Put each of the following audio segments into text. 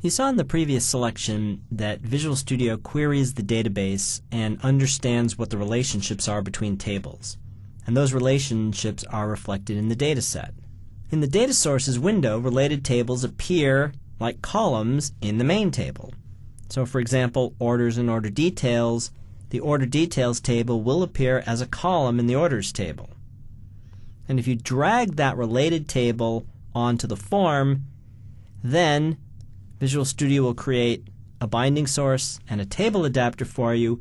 You saw in the previous selection that Visual Studio queries the database and understands what the relationships are between tables. And those relationships are reflected in the data set. In the Data Sources window, related tables appear like columns in the main table. So for example, orders and order details, the order details table will appear as a column in the orders table. And if you drag that related table onto the form, then Visual Studio will create a binding source and a table adapter for you,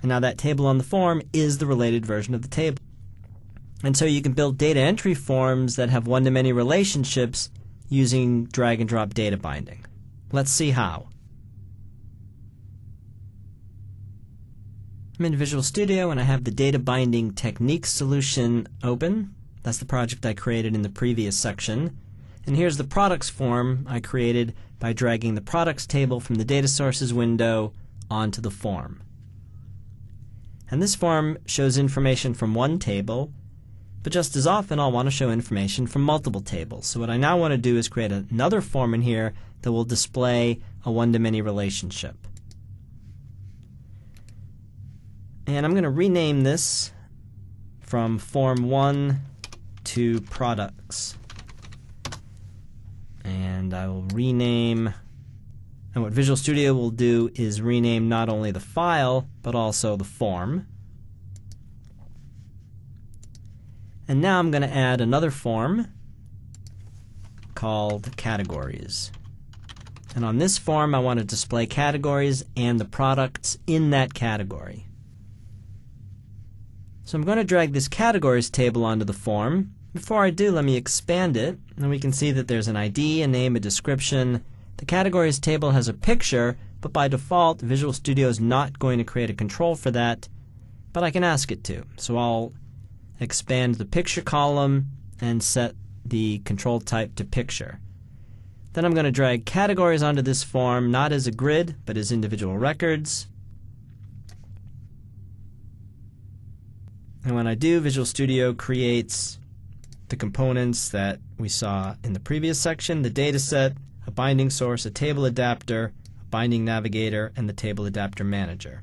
and now that table on the form is the related version of the table. And so you can build data entry forms that have one-to-many relationships using drag and drop data binding. Let's see how. I'm in Visual Studio and I have the data binding techniques solution open. That's the project I created in the previous section. And here's the products form I created by dragging the products table from the data sources window onto the form. And this form shows information from one table, but just as often I'll want to show information from multiple tables. So what I now want to do is create another form in here that will display a one-to-many relationship. And I'm going to rename this from Form 1 to Products. And I will rename, and what Visual Studio will do is rename not only the file, but also the form. And now I'm going to add another form called Categories. And on this form I want to display categories and the products in that category. So I'm going to drag this Categories table onto the form. Before I do, let me expand it, and we can see that there's an ID, a name, a description. The Categories table has a picture, but by default Visual Studio is not going to create a control for that, but I can ask it to. So I'll expand the picture column and set the control type to picture. Then I'm going to drag categories onto this form, not as a grid, but as individual records. And when I do, Visual Studio creates the components that we saw in the previous section: the data set, a binding source, a table adapter, a binding navigator, and the table adapter manager.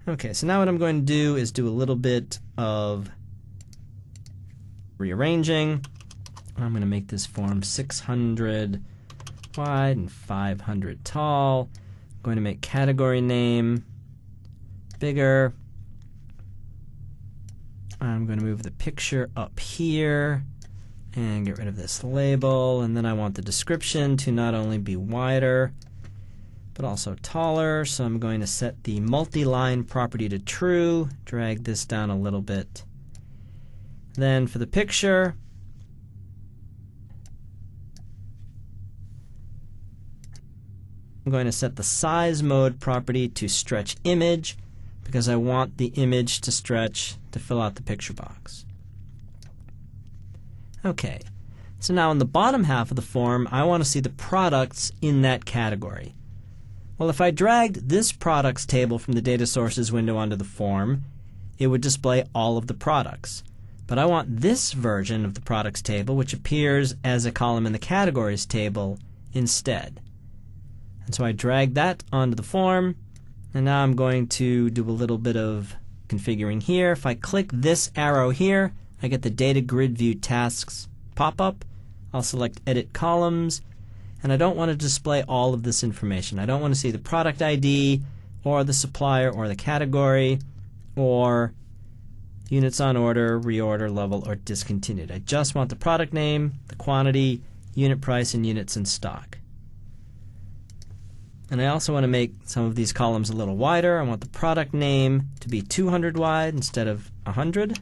Okay, so now what I'm going to do is do a little bit of rearranging. I'm going to make this form 600 wide and 500 tall. I'm going to make category name bigger. I'm going to move the picture up here and get rid of this label, and then I want the description to not only be wider but also taller, so I'm going to set the multi-line property to true, drag this down a little bit. Then for the picture, I'm going to set the size mode property to stretch image, because I want the image to stretch to fill out the picture box. Okay, so now in the bottom half of the form I want to see the products in that category. Well, if I dragged this products table from the data sources window onto the form, it would display all of the products. But I want this version of the products table, which appears as a column in the categories table, instead. And so I drag that onto the form, and now I'm going to do a little bit of configuring here. If I click this arrow here, I get the Data Grid View Tasks pop-up. I'll select Edit Columns, and I don't want to display all of this information. I don't want to see the product ID, or the supplier, or the category, or units on order, reorder, level, or discontinued. I just want the product name, the quantity, unit price, and units in stock. And I also want to make some of these columns a little wider. I want the product name to be 200 wide instead of 100.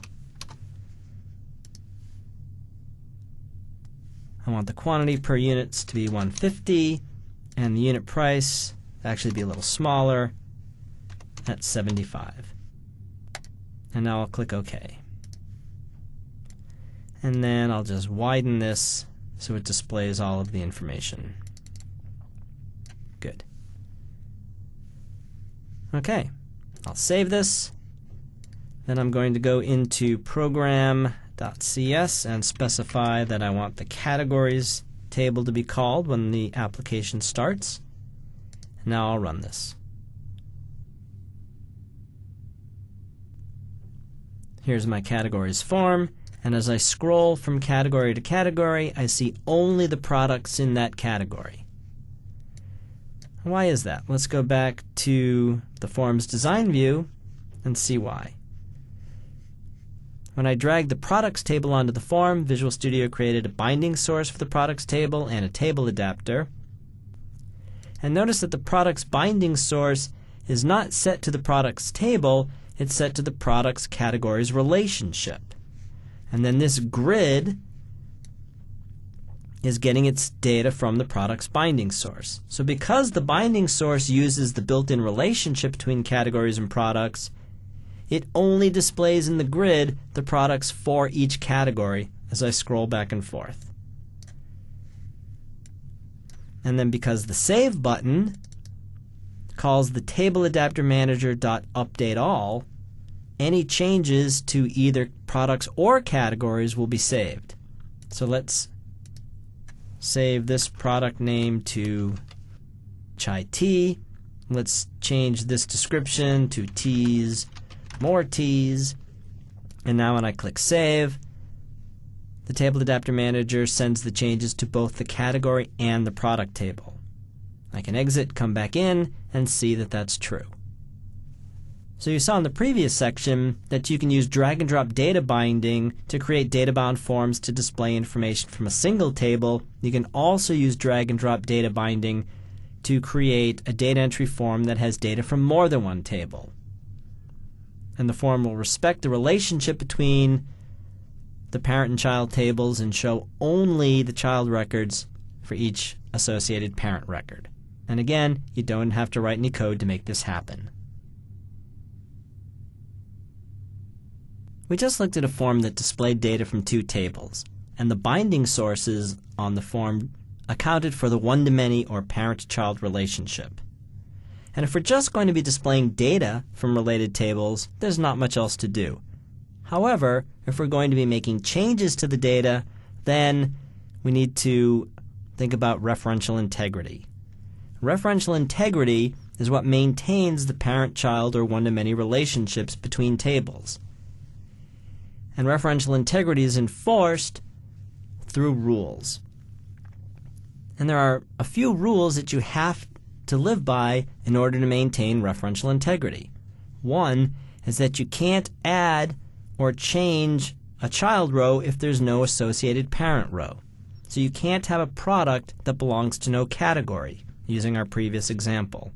I want the quantity per units to be 150, and the unit price to actually be a little smaller at 75. And now I'll click OK. And then I'll just widen this so it displays all of the information. Good. Okay, I'll save this. Then I'm going to go into program.cs and specify that I want the categories table to be called when the application starts. Now I'll run this. Here's my categories form, and as I scroll from category to category, I see only the products in that category. Why is that? Let's go back to the form's design view and see why. When I dragged the products table onto the form, Visual Studio created a binding source for the products table and a table adapter. And notice that the products binding source is not set to the products table, it's set to the products categories relationship. And then this grid is getting its data from the products binding source. So because the binding source uses the built-in relationship between categories and products, it only displays in the grid the products for each category as I scroll back and forth. And then because the Save button calls the table adapter manager.updateAll, any changes to either products or categories will be saved. So let's save this product name to chai tea. Let's change this description to teas, more teas. And now when I click Save, the Table Adapter Manager sends the changes to both the category and the product table. I can exit, come back in, and see that that's true. So you saw in the previous section that you can use drag and drop data binding to create data-bound forms to display information from a single table. You can also use drag and drop data binding to create a data entry form that has data from more than one table. And the form will respect the relationship between the parent and child tables and show only the child records for each associated parent record. And again, you don't have to write any code to make this happen. We just looked at a form that displayed data from two tables, and the binding sources on the form accounted for the one-to-many or parent-to-child relationship. And if we're just going to be displaying data from related tables, there's not much else to do. However, if we're going to be making changes to the data, then we need to think about referential integrity. Referential integrity is what maintains the parent-child or one-to-many relationships between tables. And referential integrity is enforced through rules. And there are a few rules that you have to live by in order to maintain referential integrity. One is that you can't add or change a child row if there's no associated parent row. So you can't have a product that belongs to no category, using our previous example.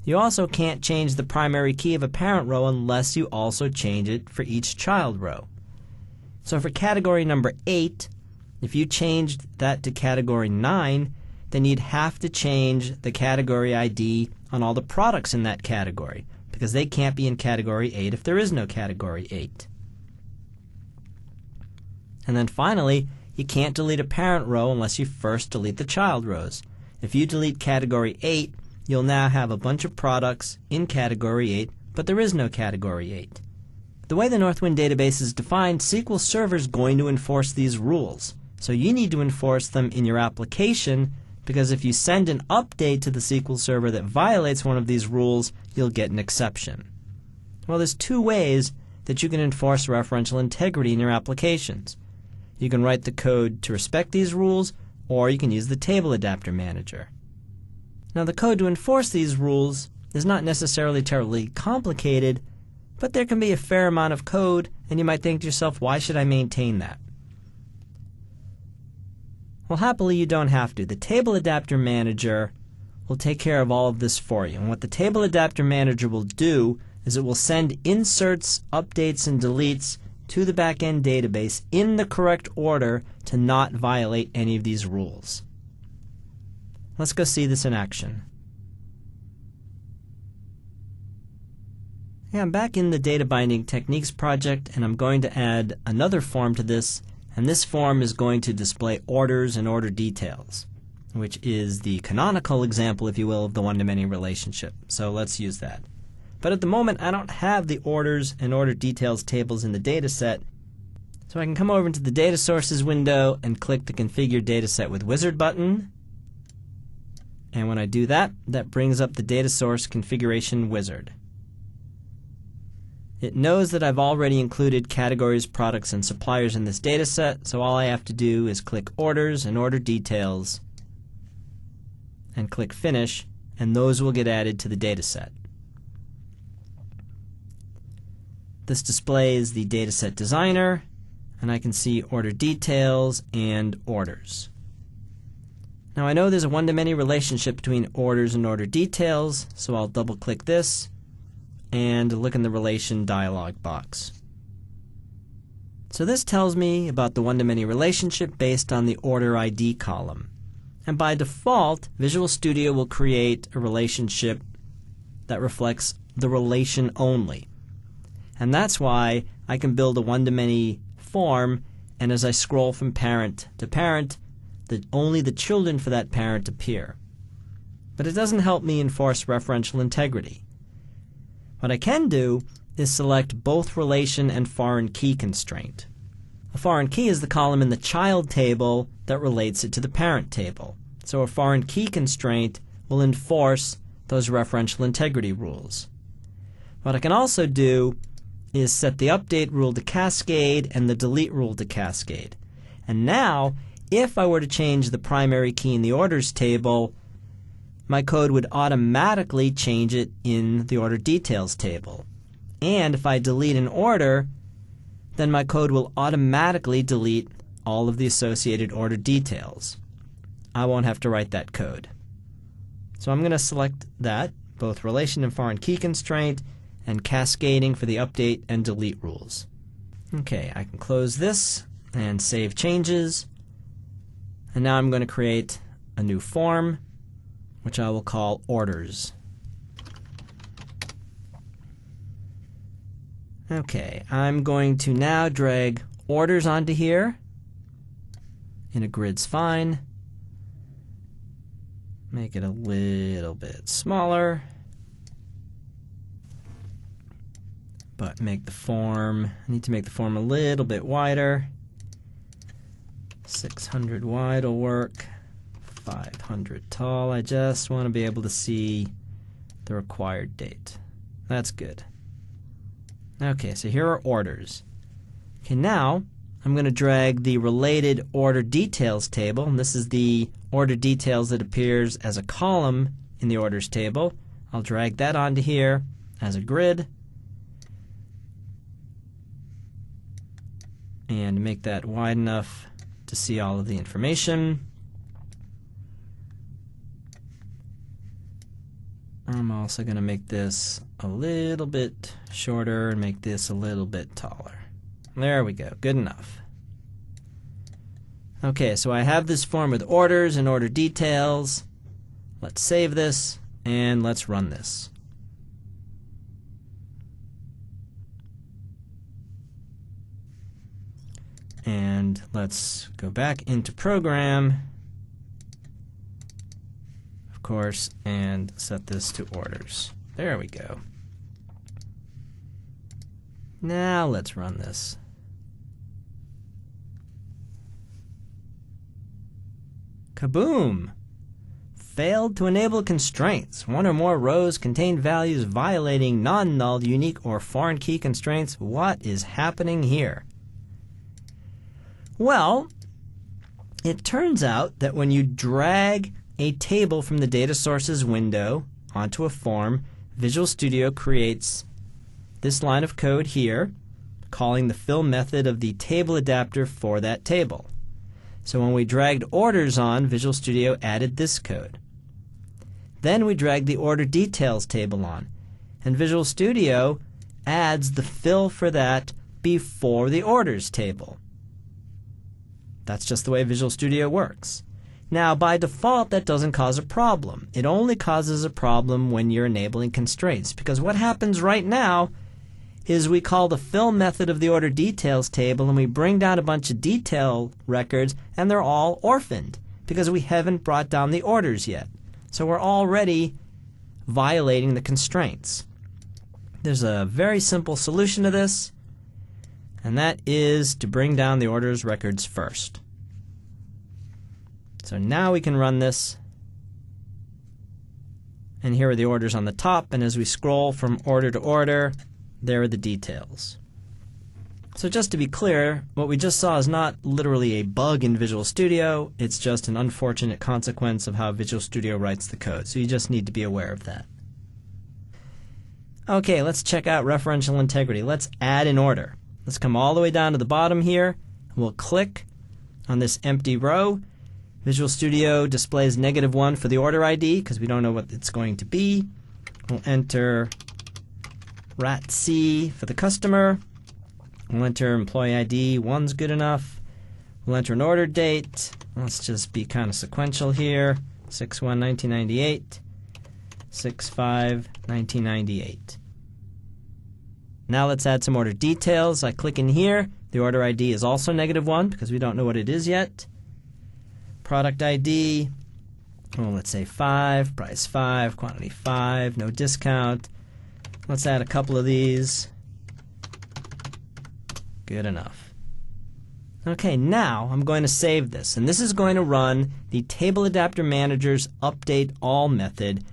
You also can't change the primary key of a parent row unless you also change it for each child row. So for category number 8, if you changed that to category 9, then you'd have to change the category ID on all the products in that category, because they can't be in category 8 if there is no category 8. And then finally, you can't delete a parent row unless you first delete the child rows. If you delete category 8, you'll now have a bunch of products in category 8, but there is no category 8. The way the Northwind database is defined, SQL Server is going to enforce these rules. So you need to enforce them in your application, because if you send an update to the SQL Server that violates one of these rules, you'll get an exception. Well, there's two ways that you can enforce referential integrity in your applications. You can write the code to respect these rules, or you can use the Table Adapter Manager. Now, the code to enforce these rules is not necessarily terribly complicated, but there can be a fair amount of code, and you might think to yourself, why should I maintain that? Well, happily, you don't have to. The Table Adapter Manager will take care of all of this for you. And what the Table Adapter Manager will do is it will send inserts, updates, and deletes to the backend database in the correct order to not violate any of these rules. Let's go see this in action. Yeah, I'm back in the Data Binding Techniques project, and I'm going to add another form to this, and this form is going to display orders and order details, which is the canonical example, if you will, of the one-to-many relationship. So let's use that. But at the moment, I don't have the orders and order details tables in the data set, So I can come over into the Data Sources window and click the Configure Dataset with Wizard button. And when I do that, that brings up the Data Source Configuration Wizard. It knows that I've already included categories, products, and suppliers in this dataset, so all I have to do is click Orders and Order Details and click Finish, and those will get added to the dataset. This displays the Dataset Designer, and I can see Order Details and Orders. Now I know there's a one-to-many relationship between Orders and Order Details, so I'll double-click this and look in the Relation dialog box. So this tells me about the one-to-many relationship based on the Order ID column. And by default, Visual Studio will create a relationship that reflects the relation only. And that's why I can build a one-to-many form, and as I scroll from parent to parent, only the children for that parent appear. But it doesn't help me enforce referential integrity. What I can do is select both relation and foreign key constraint. A foreign key is the column in the child table that relates it to the parent table. So a foreign key constraint will enforce those referential integrity rules. What I can also do is set the update rule to cascade and the delete rule to cascade. And now, if I were to change the primary key in the orders table, my code would automatically change it in the order details table. And if I delete an order, then my code will automatically delete all of the associated order details. I won't have to write that code. So I'm going to select that, both relation and foreign key constraint, and cascading for the update and delete rules. Okay, I can close this and save changes. And now I'm going to create a new form, which I will call Orders. Okay, I'm going to now drag Orders onto here. In a grid's fine. Make it a little bit smaller. But make the form, I need to make the form a little bit wider. 600 wide will work. 500 tall. I just want to be able to see the required date. That's good. Okay, so here are orders. Okay, now I'm going to drag the related order details table, and this is the order details that appears as a column in the orders table. I'll drag that onto here as a grid and make that wide enough to see all of the information. I'm also going to make this a little bit shorter and make this a little bit taller. There we go. Good enough. Okay, so I have this form with orders and order details. Let's save this and let's run this. And let's go back into program, of course, and set this to orders. There we go. Now let's run this. Kaboom! Failed to enable constraints. One or more rows contain values violating non-null, unique, or foreign key constraints. What is happening here? Well, it turns out that when you drag a table from the Data Sources window onto a form, Visual Studio creates this line of code here, calling the fill method of the table adapter for that table. So when we dragged orders on, Visual Studio added this code. Then we dragged the order details table on, and Visual Studio adds the fill for that before the orders table. That's just the way Visual Studio works. Now, by default, that doesn't cause a problem. It only causes a problem when you're enabling constraints, because what happens right now is we call the fill method of the order details table, and we bring down a bunch of detail records, and they're all orphaned, because we haven't brought down the orders yet. So we're already violating the constraints. There's a very simple solution to this, and that is to bring down the order's records first. So now we can run this, and here are the orders on the top, and as we scroll from order to order, there are the details. So just to be clear, what we just saw is not literally a bug in Visual Studio, it's just an unfortunate consequence of how Visual Studio writes the code, so you just need to be aware of that. Okay, let's check out referential integrity. Let's add an order. Let's come all the way down to the bottom here, and we'll click on this empty row. Visual Studio displays -1 for the order ID because we don't know what it's going to be. We'll enter RATC for the customer. We'll enter employee ID, 1's good enough. We'll enter an order date. Let's just be kind of sequential here. 6/1/1998, 6/5/1998. Now let's add some order details. I click in here. The order ID is also -1 because we don't know what it is yet. Product ID, well, let's say 5, price 5, quantity 5, no discount. Let's add a couple of these. Good enough. Okay, now I'm going to save this, and this is going to run the Table Adapter Manager's Update All method.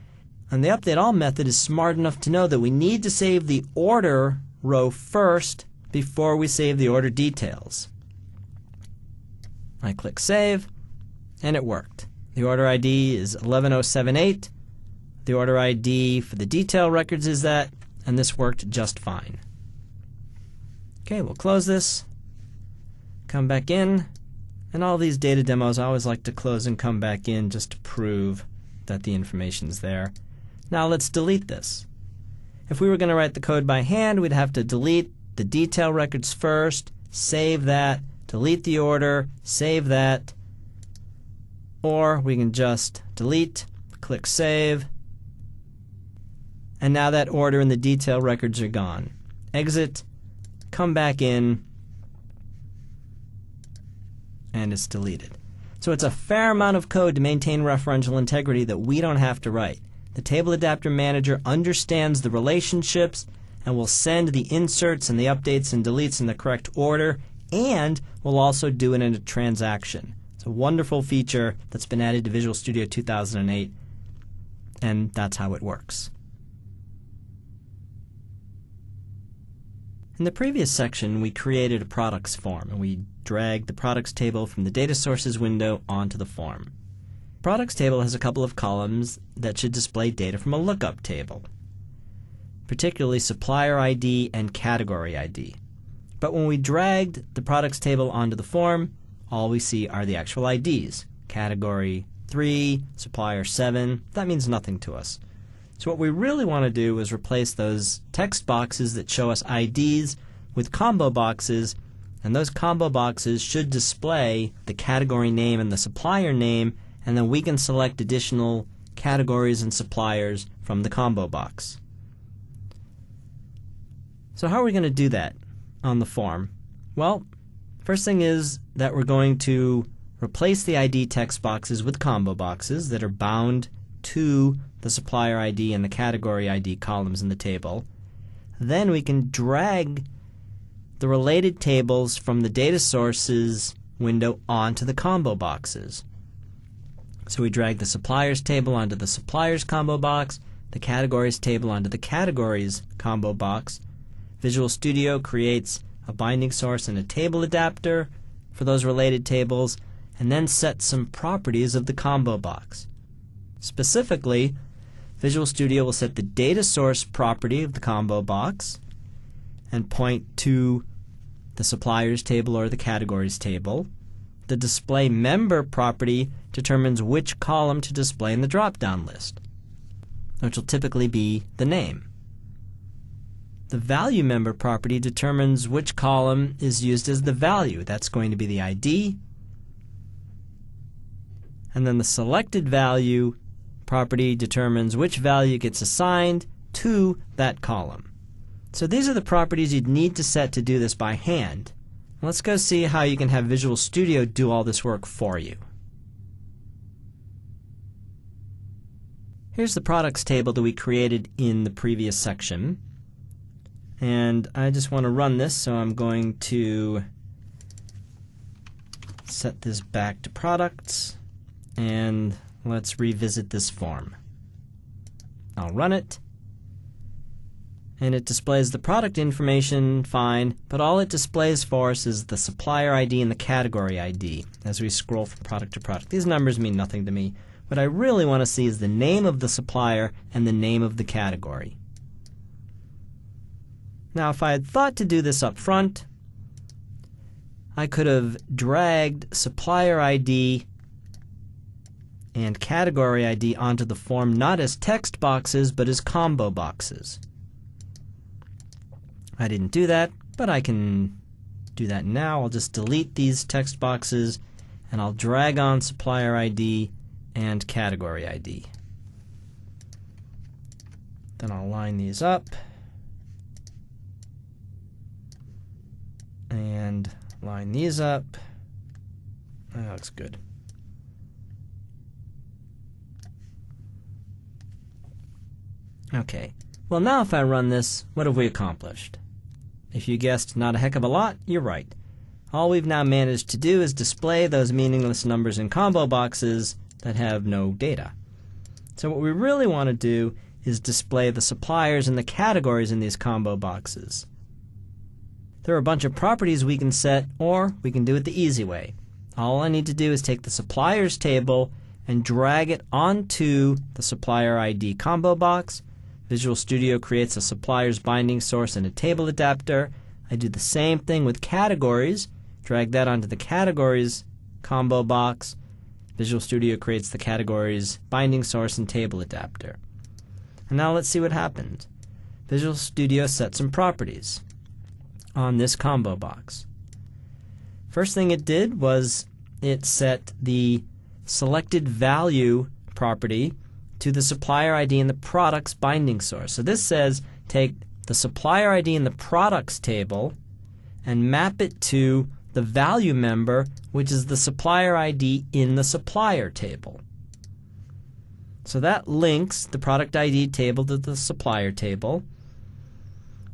And the Update All method is smart enough to know that we need to save the order row first before we save the order details. I click Save, and it worked. The order ID is 11078. The order ID for the detail records is that, and this worked just fine. Okay, we'll close this, come back in, and all these data demos I always like to close and come back in just to prove that the information's there. Now let's delete this. If we were going to write the code by hand, we'd have to delete the detail records first, save that, delete the order, save that, or we can just delete, click Save, and now that order and the detail records are gone. Exit, come back in, and it's deleted. So it's a fair amount of code to maintain referential integrity that we don't have to write. The Table Adapter Manager understands the relationships and will send the inserts and the updates and deletes in the correct order, and will also do it in a transaction. It's a wonderful feature that's been added to Visual Studio 2008, and that's how it works. In the previous section, we created a products form, and we dragged the products table from the data sources window onto the form. Products table has a couple of columns that should display data from a lookup table, particularly supplier ID and category ID. But when we dragged the products table onto the form, all we see are the actual IDs. Category 3, supplier 7, that means nothing to us. So what we really want to do is replace those text boxes that show us IDs with combo boxes, and those combo boxes should display the category name and the supplier name, and then we can select additional categories and suppliers from the combo box. So how are we going to do that on the form? Well, first thing is that we're going to replace the ID text boxes with combo boxes that are bound to the supplier ID and the category ID columns in the table. Then we can drag the related tables from the data sources window onto the combo boxes. So we drag the suppliers table onto the suppliers combo box, the categories table onto the categories combo box. Visual Studio creates a binding source and a table adapter for those related tables, and then sets some properties of the combo box. Specifically, Visual Studio will set the data source property of the combo box and point to the suppliers table or the categories table. The display member property determines which column to display in the drop-down list, which will typically be the name. The value member property determines which column is used as the value. That's going to be the ID. And then the selected value property determines which value gets assigned to that column. So these are the properties you'd need to set to do this by hand. Let's go see how you can have Visual Studio do all this work for you. Here's the products table that we created in the previous section. And I just want to run this, so I'm going to set this back to products, and let's revisit this form. I'll run it, and it displays the product information fine, but all it displays for us is the supplier ID and the category ID as we scroll from product to product. These numbers mean nothing to me. What I really want to see is the name of the supplier and the name of the category. Now, if I had thought to do this up front, I could have dragged supplier ID and category ID onto the form not as text boxes, but as combo boxes. I didn't do that, but I can do that now. I'll just delete these text boxes, and I'll drag on supplier ID and category ID. Then I'll line these up and line these up. That looks good. Okay, well now if I run this, what have we accomplished? If you guessed not a heck of a lot, you're right. All we've now managed to do is display those meaningless numbers in combo boxes that have no data. So what we really want to do is display the suppliers and the categories in these combo boxes. There are a bunch of properties we can set, or we can do it the easy way. All I need to do is take the suppliers table and drag it onto the supplier ID combo box. Visual Studio creates a suppliers binding source and a table adapter. I do the same thing with categories. Drag that onto the categories combo box. Visual Studio creates the categories binding source and table adapter. And now let's see what happened. Visual Studio set some properties on this combo box. First thing it did was it set the selected value property to the supplier ID in the products binding source. So this says take the supplier ID in the products table and map it to the value member, which is the supplier ID in the supplier table. So that links the product ID table to the supplier table.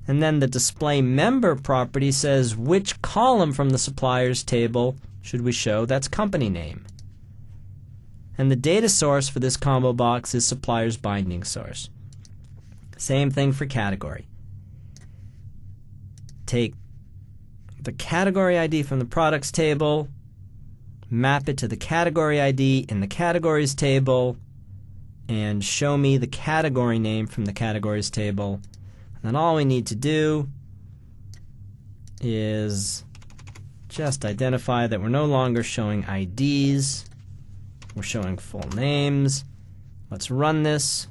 And then the display member property says which column from the suppliers table should we show. That's company name. And the data source for this combo box is supplier's binding source. Same thing for category. Take the category ID from the products table, map it to the category ID in the categories table, and show me the category name from the categories table. And then all we need to do is just identify that we're no longer showing IDs. We're showing full names. Let's run this.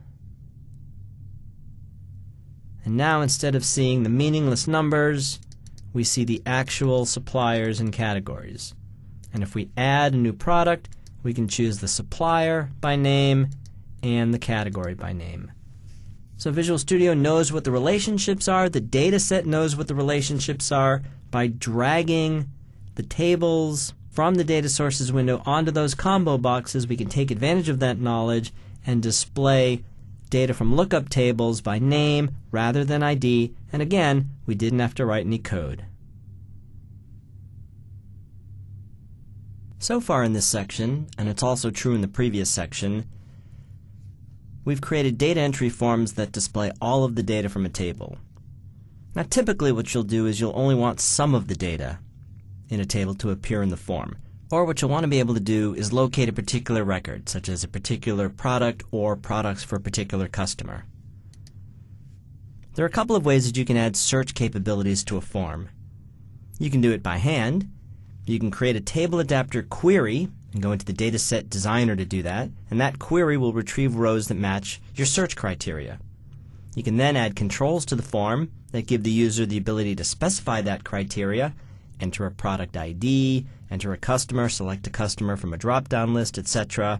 And now instead of seeing the meaningless numbers, we see the actual suppliers and categories. And if we add a new product, we can choose the supplier by name and the category by name. So Visual Studio knows what the relationships are. The data set knows what the relationships are. By dragging the tables from the data sources window onto those combo boxes, we can take advantage of that knowledge and display data from lookup tables by name rather than ID. And again, we didn't have to write any code. So far in this section, and it's also true in the previous section, we've created data entry forms that display all of the data from a table. Now typically what you'll do is you'll only want some of the data in a table to appear in the form. Or what you'll want to be able to do is locate a particular record, such as a particular product or products for a particular customer. There are a couple of ways that you can add search capabilities to a form. You can do it by hand. You can create a table adapter query and go into the Dataset Designer to do that, and that query will retrieve rows that match your search criteria. You can then add controls to the form that give the user the ability to specify that criteria, enter a product ID, enter a customer, select a customer from a drop-down list, etc.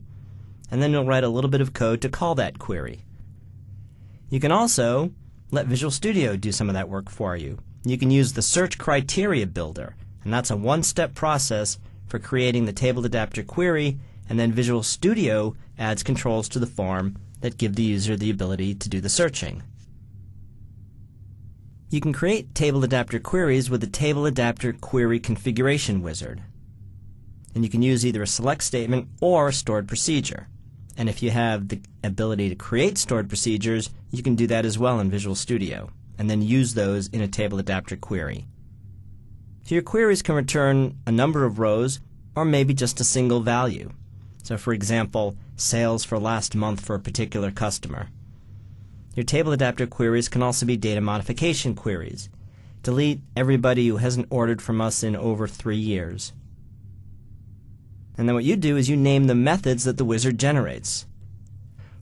And then you'll write a little bit of code to call that query. You can also let Visual Studio do some of that work for you. You can use the Search Criteria Builder, and that's a one-step process for creating the table adapter query, and then Visual Studio adds controls to the form that give the user the ability to do the searching. You can create table adapter queries with the table adapter query configuration wizard. And you can use either a select statement or a stored procedure. And if you have the ability to create stored procedures, you can do that as well in Visual Studio, and then use those in a table adapter query. So your queries can return a number of rows or maybe just a single value. So for example, sales for last month for a particular customer. Your table adapter queries can also be data modification queries. Delete everybody who hasn't ordered from us in over 3 years. And then what you do is you name the methods that the wizard generates.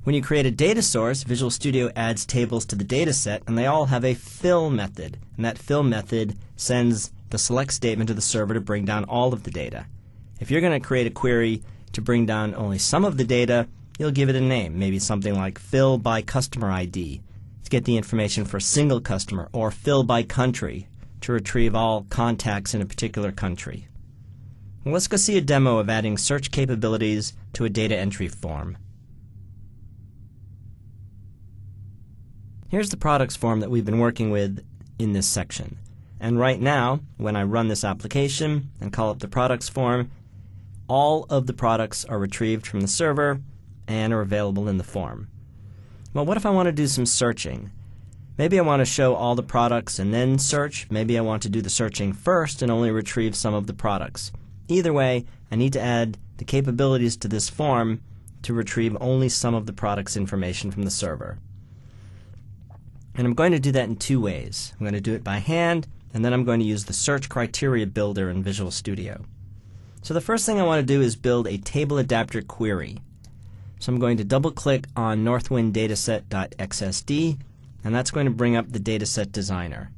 When you create a data source, Visual Studio adds tables to the data set, and they all have a fill method. And that fill method sends the select statement to the server to bring down all of the data. If you're going to create a query to bring down only some of the data, you'll give it a name, maybe something like fill by customer ID to get the information for a single customer, or fill by country to retrieve all contacts in a particular country. Well, let's go see a demo of adding search capabilities to a data entry form. Here's the products form that we've been working with in this section. And right now, when I run this application and call up the products form, all of the products are retrieved from the server and are available in the form. Well, what if I want to do some searching? Maybe I want to show all the products and then search. Maybe I want to do the searching first and only retrieve some of the products. Either way, I need to add the capabilities to this form to retrieve only some of the product's information from the server. And I'm going to do that in 2 ways. I'm going to do it by hand, and then I'm going to use the search criteria builder in Visual Studio. So the first thing I want to do is build a table adapter query. So I'm going to double-click on northwinddataset.xsd, and that's going to bring up the dataset designer.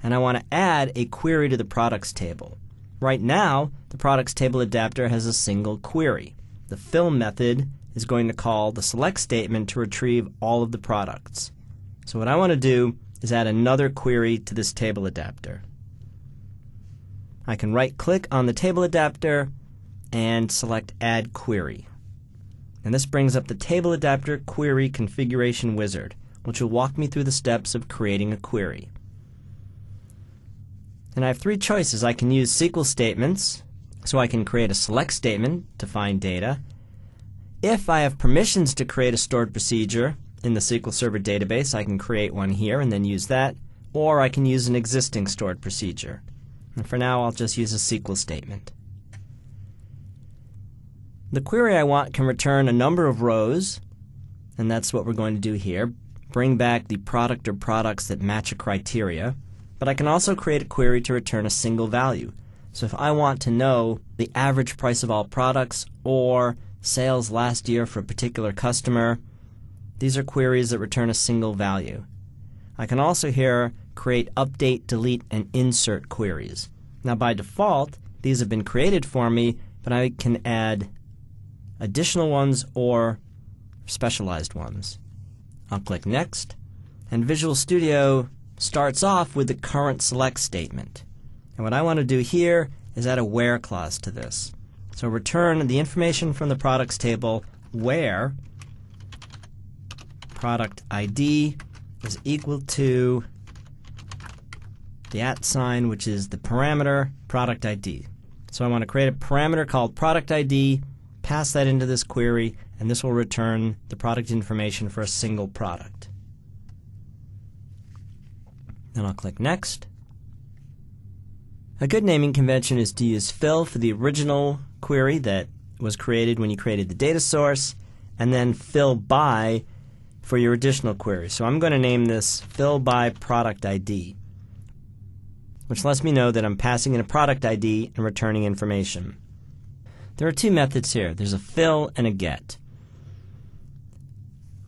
And I want to add a query to the products table. Right now, the products table adapter has a single query. The fill method is going to call the select statement to retrieve all of the products. So what I want to do is add another query to this table adapter. I can right-click on the table adapter and select Add Query. And this brings up the table adapter query configuration wizard, which will walk me through the steps of creating a query. And I have 3 choices. I can use SQL statements, so I can create a select statement to find data. If I have permissions to create a stored procedure in the SQL Server database, I can create one here and then use that, or I can use an existing stored procedure. And for now, I'll just use a SQL statement. The query I want can return a number of rows, and that's what we're going to do here. Bring back the product or products that match a criteria. But I can also create a query to return a single value. So if I want to know the average price of all products or sales last year for a particular customer, these are queries that return a single value. I can also here create update, delete, and insert queries. Now by default, these have been created for me, but I can add additional ones or specialized ones. I'll click Next, and Visual Studio starts off with the current select statement. And what I want to do here is add a where clause to this. So return the information from the products table where product ID is equal to the @ sign, which is the parameter product ID. So I want to create a parameter called product ID, pass that into this query, and this will return the product information for a single product. Then I'll click Next. A good naming convention is to use fill for the original query that was created when you created the data source, and then fill by for your additional query. So I'm going to name this fill by product ID, which lets me know that I'm passing in a product ID and returning information. There are 2 methods here. There's a fill and a get.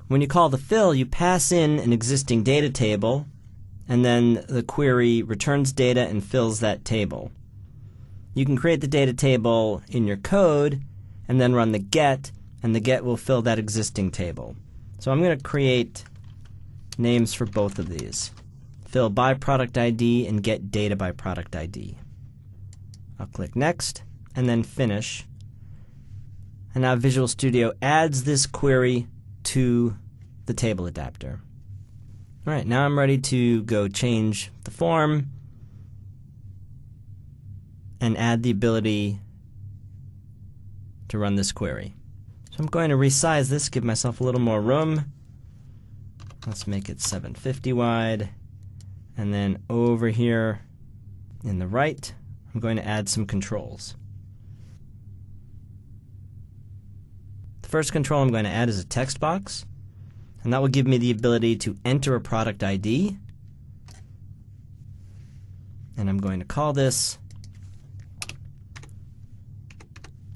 When you call the fill, you pass in an existing data table, and then the query returns data and fills that table. You can create the data table in your code and then run the get, and the get will fill that existing table. So I'm going to create names for both of these. Fill by product ID and get data by product ID. I'll click Next and then Finish. And now Visual Studio adds this query to the table adapter. Alright, now I'm ready to go change the form and add the ability to run this query. So I'm going to resize this, give myself a little more room. Let's make it 750 wide. And then over here in the right, I'm going to add some controls. The first control I'm going to add is a text box, and that will give me the ability to enter a product ID. And I'm going to call this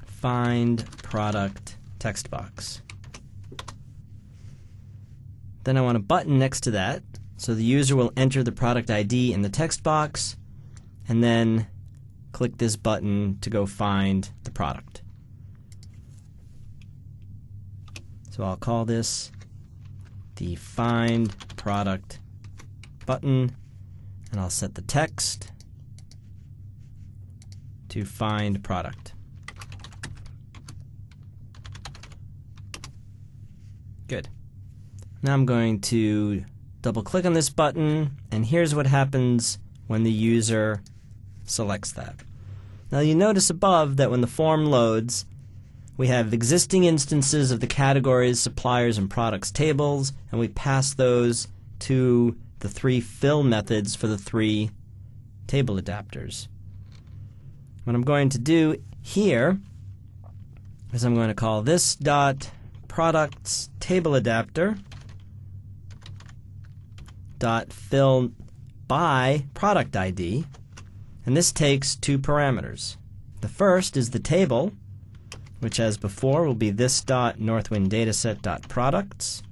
Find Product Text Box. Then I want a button next to that, so the user will enter the product ID in the text box, and then click this button to go find the product. So I'll call this the Find Product button, and I'll set the text to Find Product. Good. Now I'm going to double click on this button, and here's what happens when the user selects that. Now you notice above that when the form loads, we have existing instances of the categories, suppliers, and products tables, and we pass those to the 3 fill methods for the 3 table adapters. What I'm going to do here is I'm going to call this dot products table adapter dot fill by product ID, and this takes 2 parameters. The first is the table, which as before will be this dot northwinddataset dot products,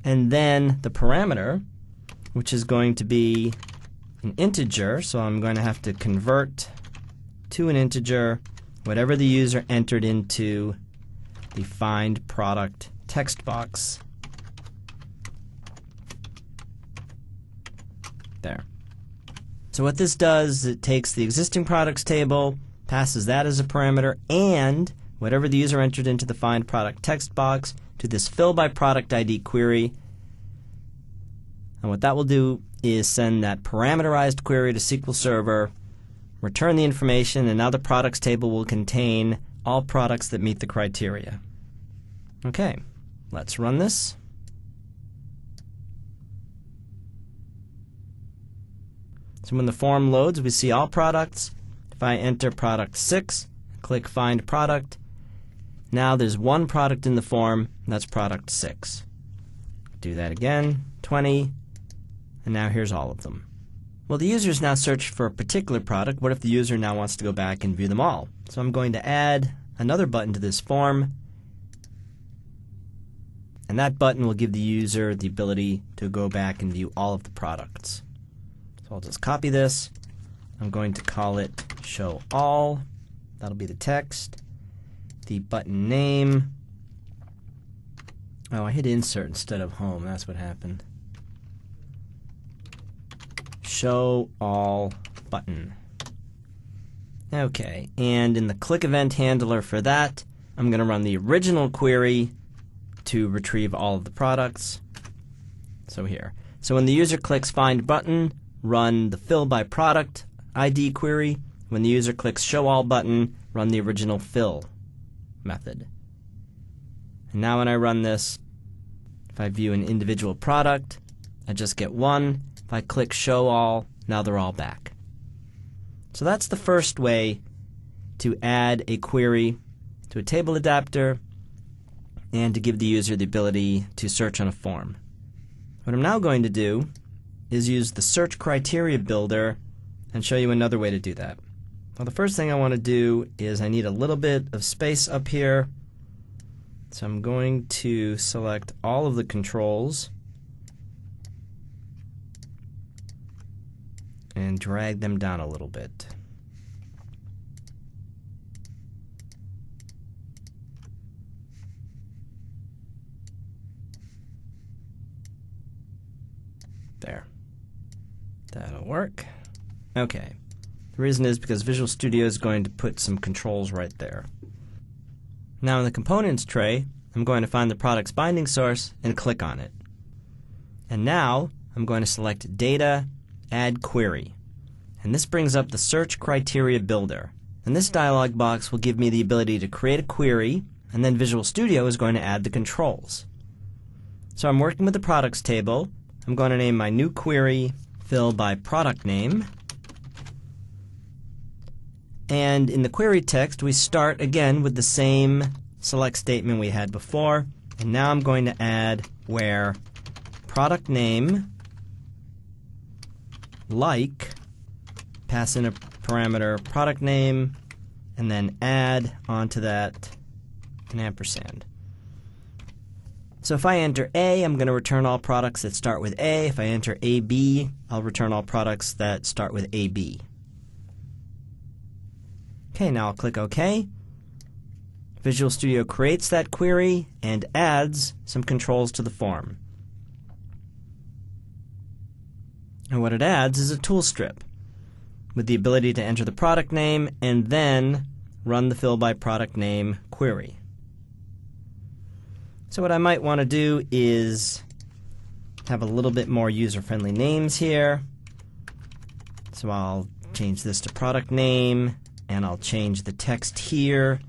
and then the parameter, which is going to be an integer, so I'm going to have to convert to an integer whatever the user entered into the Find Product text box. There. So what this does is it takes the existing products table, passes that as a parameter, and whatever the user entered into the Find Product text box to this fill by product ID query. And what that will do is send that parameterized query to SQL Server, return the information, and now the products table will contain all products that meet the criteria. Okay, let's run this. So when the form loads, we see all products. If I enter product 6, click Find Product, now there's one product in the form, and that's product 6. Do that again, 20, and now here's all of them. Well, the user's now searched for a particular product. What if the user now wants to go back and view them all? So I'm going to add another button to this form, and that button will give the user the ability to go back and view all of the products. So I'll just copy this. I'm going to call it Show All. That'll be the text. The button name. Oh, I hit Insert instead of Home. That's what happened. Show All button. Okay, and in the click event handler for that, I'm going to run the original query to retrieve all of the products. So here. So when the user clicks Find button, run the Fill by Product ID query. When the user clicks Show All button, run the original fill method. And now when I run this, if I view an individual product, I just get one. If I click Show All, now they're all back. So that's the first way to add a query to a table adapter and to give the user the ability to search on a form. What I'm now going to do is use the search criteria builder and show you another way to do that. Well, the first thing I want to do is I need a little bit of space up here. So I'm going to select all of the controls and drag them down a little bit. There. That'll work. Okay. The reason is because Visual Studio is going to put some controls right there. Now in the Components tray, I'm going to find the product's binding source and click on it. And now I'm going to select Data, Add Query. And this brings up the Search Criteria Builder. And this dialog box will give me the ability to create a query, and then Visual Studio is going to add the controls. So I'm working with the products table. I'm going to name my new query Fill by Product Name. And in the query text, we start again with the same select statement we had before. And now I'm going to add where product name, like, pass in a parameter product name, and then add onto that an ampersand. So if I enter A, I'm going to return all products that start with A. If I enter AB, I'll return all products that start with AB. Okay, now I'll click OK. Visual Studio creates that query and adds some controls to the form. And what it adds is a tool strip with the ability to enter the product name and then run the Fill by Product Name query. So what I might want to do is have a little bit more user-friendly names here. So I'll change this to product name, and I'll change the text here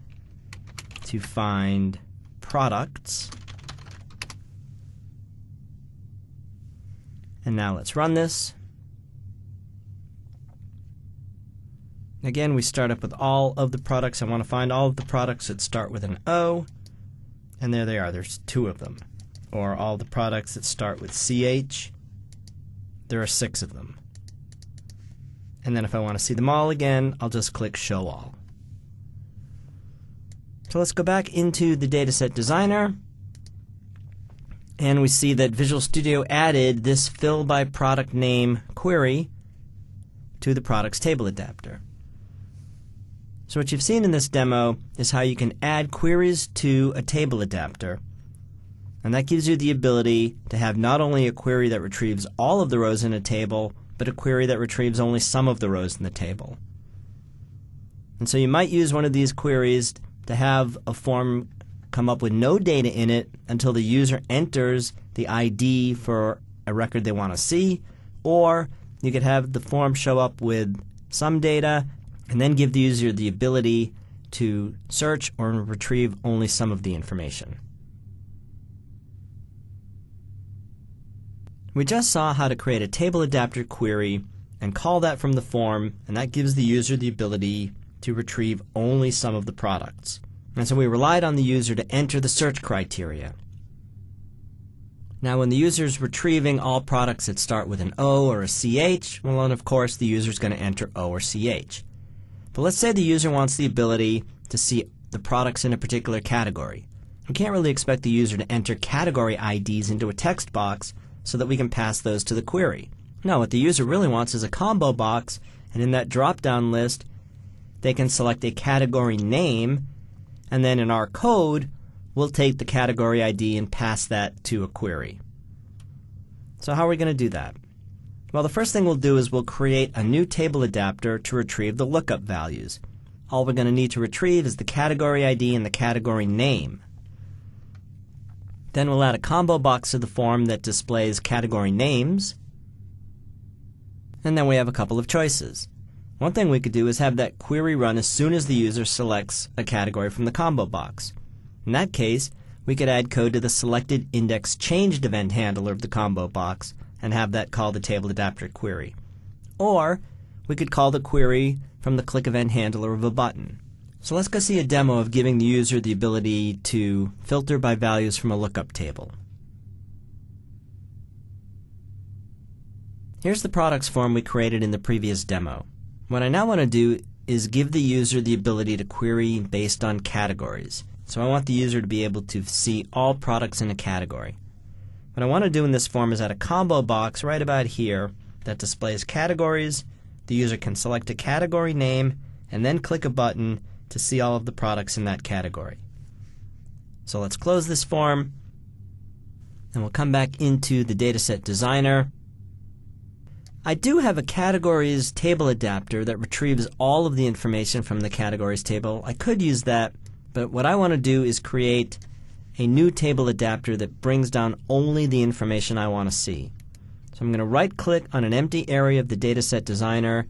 to find products. And now let's run this. Again, we start up with all of the products. I want to find all of the products that start with an O. And there they are. There's 2 of them. Or all the products that start with CH. There are 6 of them. And then if I want to see them all again, I'll just click Show All. So let's go back into the Dataset Designer. And we see that Visual Studio added this Fill by Product Name query to the Products Table Adapter. So what you've seen in this demo is how you can add queries to a table adapter. And that gives you the ability to have not only a query that retrieves all of the rows in a table, but a query that retrieves only some of the rows in the table. And so you might use one of these queries to have a form come up with no data in it until the user enters the ID for a record they want to see, or you could have the form show up with some data and then give the user the ability to search or retrieve only some of the information. We just saw how to create a table adapter query and call that from the form, and that gives the user the ability to retrieve only some of the products. And so we relied on the user to enter the search criteria. Now when the user is retrieving all products that start with an O or a CH, well then of course the user is going to enter O or CH. But let's say the user wants the ability to see the products in a particular category. We can't really expect the user to enter category IDs into a text box so that we can pass those to the query. No, what the user really wants is a combo box, and in that drop-down list they can select a category name, and then in our code we'll take the category ID and pass that to a query. So how are we going to do that? Well, the first thing we'll do is we'll create a new table adapter to retrieve the lookup values. All we're going to need to retrieve is the category ID and the category name. Then we'll add a combo box to the form that displays category names. And then we have a couple of choices. One thing we could do is have that query run as soon as the user selects a category from the combo box. In that case, we could add code to the selected index changed event handler of the combo box and have that call the table adapter query. Or we could call the query from the click event handler of a button. So let's go see a demo of giving the user the ability to filter by values from a lookup table. Here's the products form we created in the previous demo. What I now want to do is give the user the ability to query based on categories. So I want the user to be able to see all products in a category. What I want to do in this form is add a combo box right about here that displays categories. The user can select a category name and then click a button to see all of the products in that category. So let's close this form, and we'll come back into the Dataset Designer. I do have a categories table adapter that retrieves all of the information from the categories table. I could use that, but what I want to do is create a new table adapter that brings down only the information I want to see. So I'm going to right-click on an empty area of the Dataset Designer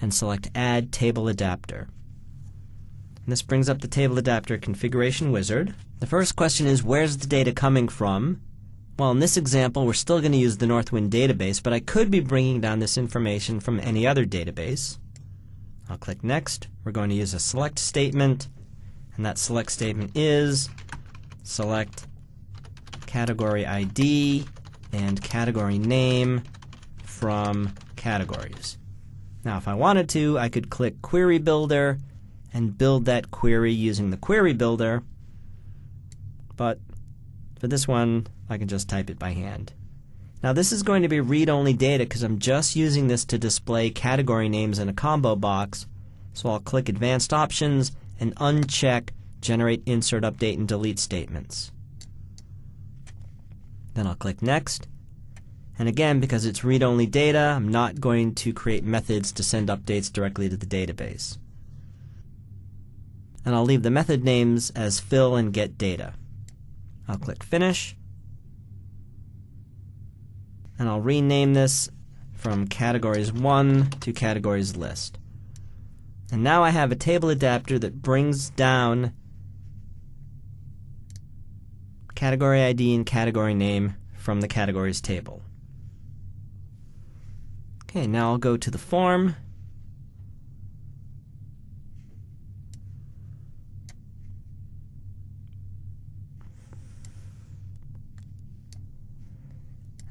and select Add Table Adapter. And this brings up the Table Adapter Configuration Wizard. The first question is, where's the data coming from? Well, in this example, we're still going to use the Northwind database, but I could be bringing down this information from any other database. I'll click Next. We're going to use a select statement, and that select statement is select category ID and category name from categories. Now, if I wanted to, I could click Query Builder and build that query using the Query Builder, but for this one, I can just type it by hand. Now, this is going to be read-only data because I'm just using this to display category names in a combo box, so I'll click Advanced Options and uncheck Generate Insert, Update, and Delete Statements. Then I'll click Next. And again, because it's read-only data, I'm not going to create methods to send updates directly to the database. And I'll leave the method names as fill and get data. I'll click Finish. And I'll rename this from Categories 1 to Categories List. And now I have a table adapter that brings down category ID and category name from the categories table. Okay, now I'll go to the form.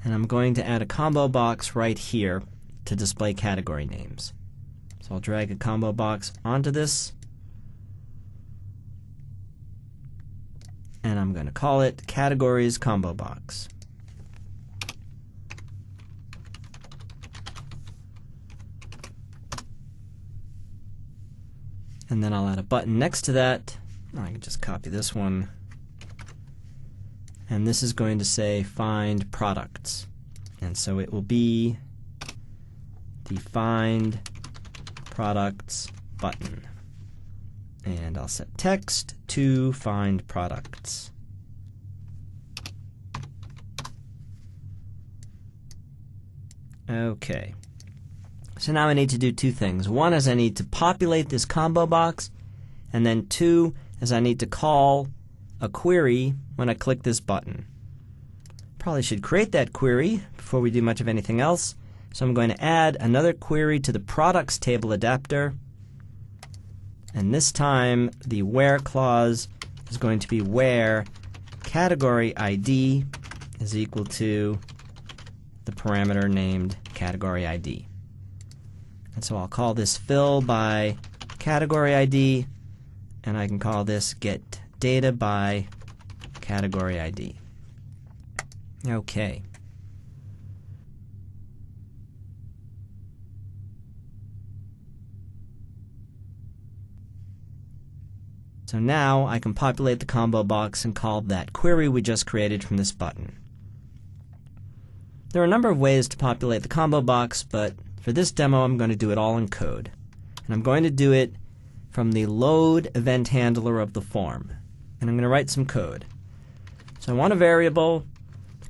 And I'm going to add a combo box right here to display category names. So I'll drag a combo box onto this, and I'm going to call it Categories Combo Box. And then I'll add a button next to that. I can just copy this one. And this is going to say Find Products. And so it will be the Find Products button. And I'll set text to Find Products. Okay. So now I need to do two things. One is I need to populate this combo box, and then two is I need to call a query when I click this button. Probably should create that query before we do much of anything else. So I'm going to add another query to the Products table adapter, and this time the where clause is going to be where category ID is equal to the parameter named category ID. And so I'll call this fill by category ID, and I can call this get data by category ID. Okay. So now I can populate the combo box and call that query we just created from this button. There are a number of ways to populate the combo box, but for this demo I'm going to do it all in code. And I'm going to do it from the load event handler of the form. And I'm going to write some code. So I want a variable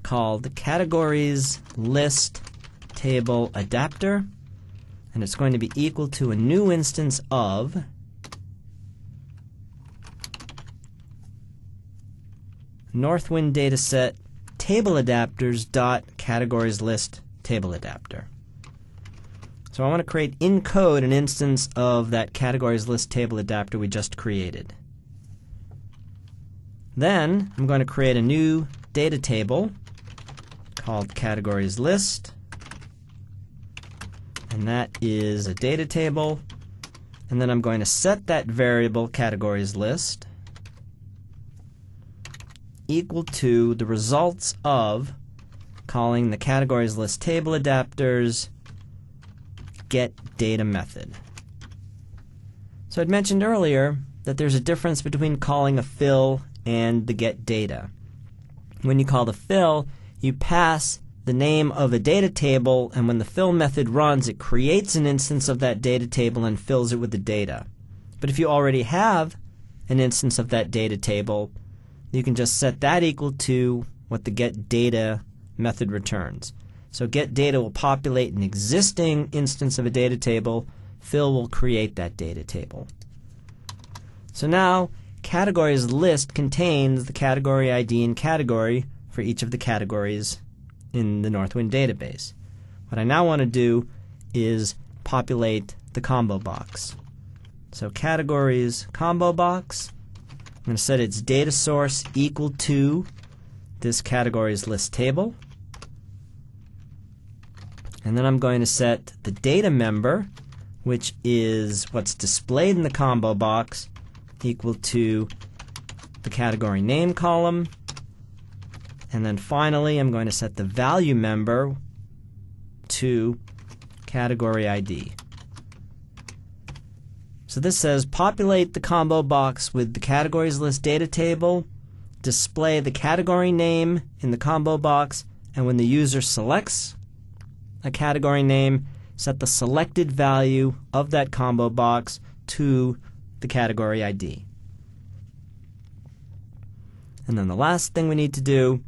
called the categories list table adapter, and it's going to be equal to a new instance of Northwind dataset table adapters dot categories list table adapter. So I want to create in code an instance of that categories list table adapter we just created. Then I'm going to create a new data table called categories list, and that is a data table, and then I'm going to set that variable categories list equal to the results of calling the categories list table adapters get data method. So I'd mentioned earlier that there's a difference between calling a fill and the get data. When you call the fill, you pass the name of a data table, and when the fill method runs, it creates an instance of that data table and fills it with the data. But if you already have an instance of that data table, you can just set that equal to what the getData method returns. So getData will populate an existing instance of a data table. Fill will create that data table. So now categories list contains the category ID and category for each of the categories in the Northwind database. What I now want to do is populate the combo box. So categories combo box, I'm going to set its data source equal to this categories list table. And then I'm going to set the data member, which is what's displayed in the combo box, equal to the category name column. And then finally, I'm going to set the value member to category ID. So this says populate the combo box with the categories list data table, display the category name in the combo box, and when the user selects a category name, set the selected value of that combo box to the category ID. And then the last thing we need to do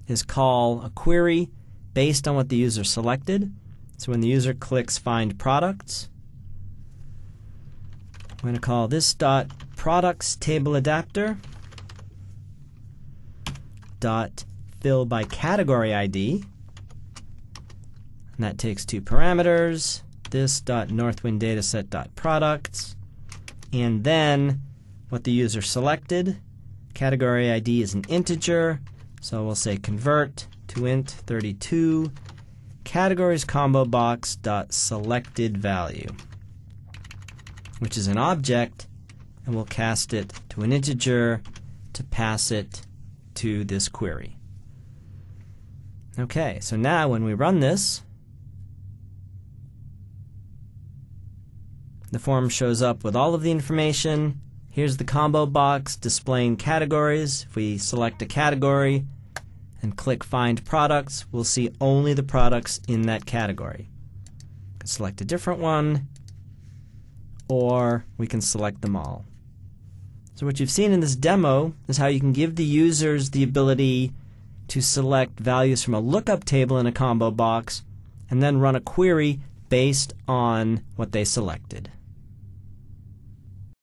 is call a query based on what the user selected. So when the user clicks Find Products, I'm going to call this .products table adapter .fill by category ID. And that takes two parameters, this .northwinddataset.products, and then what the user selected. Category ID is an integer, so we'll say convert to int 32 categories combo box .selected value, which is an object, and we'll cast it to an integer to pass it to this query. Okay, so now when we run this, the form shows up with all of the information. Here's the combo box displaying categories. If we select a category and click Find Products, we'll see only the products in that category. We can select a different one, or we can select them all. So what you've seen in this demo is how you can give the users the ability to select values from a lookup table in a combo box and then run a query based on what they selected.